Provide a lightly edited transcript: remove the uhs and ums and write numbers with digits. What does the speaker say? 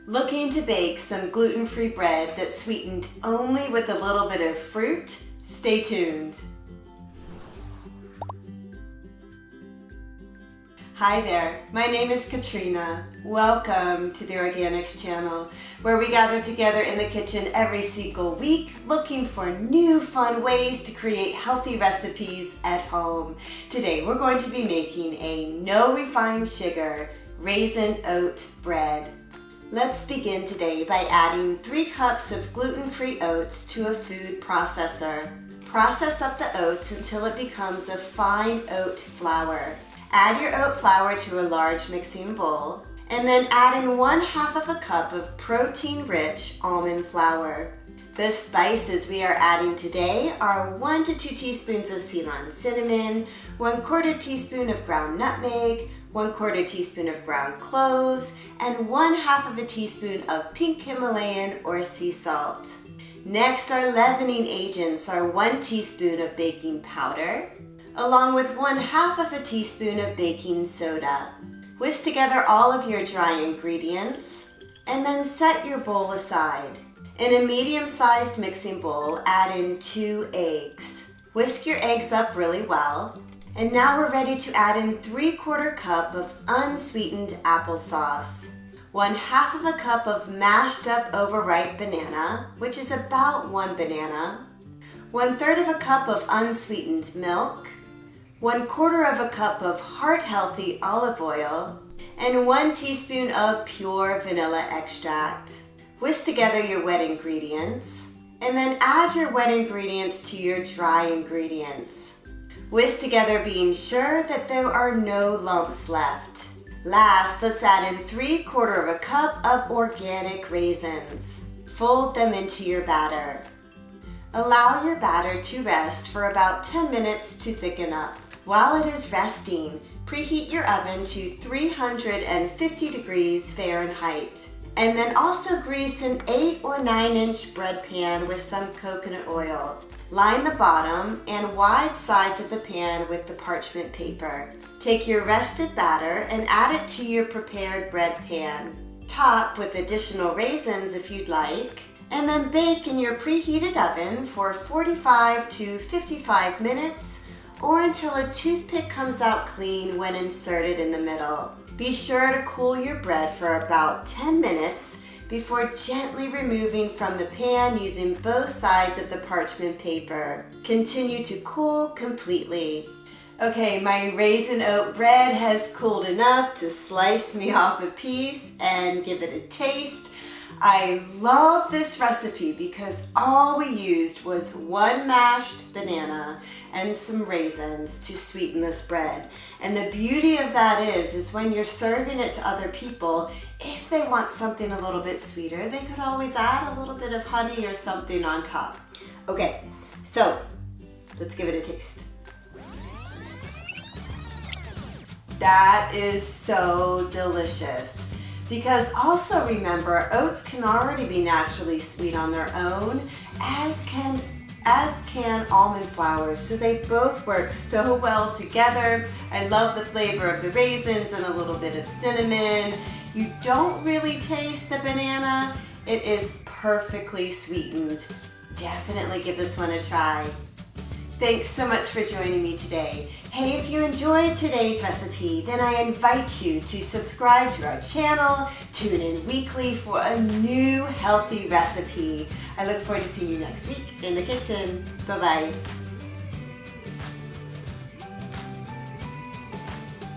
Looking to bake some gluten-free bread that's sweetened only with a little bit of fruit? Stay tuned. Hi there, my name is Katrina. Welcome to the Organixx channel, where we gather together in the kitchen every single week looking for new fun ways to create healthy recipes at home. Today we're going to be making a no refined sugar raisin oat bread. Let's begin today by adding 3 cups of gluten-free oats to a food processor. Process up the oats until it becomes a fine oat flour. Add your oat flour to a large mixing bowl, and then add in 1/2 cup of protein-rich almond flour. The spices we are adding today are 1 to 2 teaspoons of Ceylon cinnamon, 1/4 teaspoon of ground nutmeg, 1/4 teaspoon of ground cloves, and 1/2 teaspoon of pink Himalayan or sea salt. Next, our leavening agents are 1 teaspoon of baking powder, along with 1/2 teaspoon of baking soda. Whisk together all of your dry ingredients, and then set your bowl aside. In a medium-sized mixing bowl, add in 2 eggs. Whisk your eggs up really well. And now we're ready to add in 3/4 cup of unsweetened applesauce, 1/2 cup of mashed up overripe banana, which is about 1 banana, 1/3 cup of unsweetened milk, 1/4 cup of heart-healthy olive oil, and 1 teaspoon of pure vanilla extract. Whisk together your wet ingredients, and then add your wet ingredients to your dry ingredients. Whisk together, being sure that there are no lumps left. Last, let's add in 3/4 cup of organic raisins. Fold them into your batter. Allow your batter to rest for about 10 minutes to thicken up. While it is resting, preheat your oven to 350 degrees Fahrenheit. And then also grease an 8 or 9-inch bread pan with some coconut oil. Line the bottom and wide sides of the pan with the parchment paper. Take your rested batter and add it to your prepared bread pan. Top with additional raisins if you'd like, and then bake in your preheated oven for 45 to 55 minutes or until a toothpick comes out clean when inserted in the middle. Be sure to cool your bread for about 10 minutes before gently removing from the pan using both sides of the parchment paper. Continue to cool completely. Okay, my raisin oat bread has cooled enough to slice me off a piece and give it a taste. I love this recipe because all we used was 1 mashed banana and some raisins to sweeten this bread. And the beauty of that is when you're serving it to other people, if they want something a little bit sweeter, they could always add a little bit of honey or something on top. Okay, so let's give it a taste. That is so delicious. Because also remember, oats can already be naturally sweet on their own, as can almond flour, so they both work so well together. I love the flavor of the raisins and a little bit of cinnamon. You don't really taste the banana. It is perfectly sweetened. Definitely give this one a try. Thanks so much for joining me today. Hey, if you enjoyed today's recipe, then I invite you to subscribe to our channel, tune in weekly for a new healthy recipe. I look forward to seeing you next week in the kitchen. Bye-bye.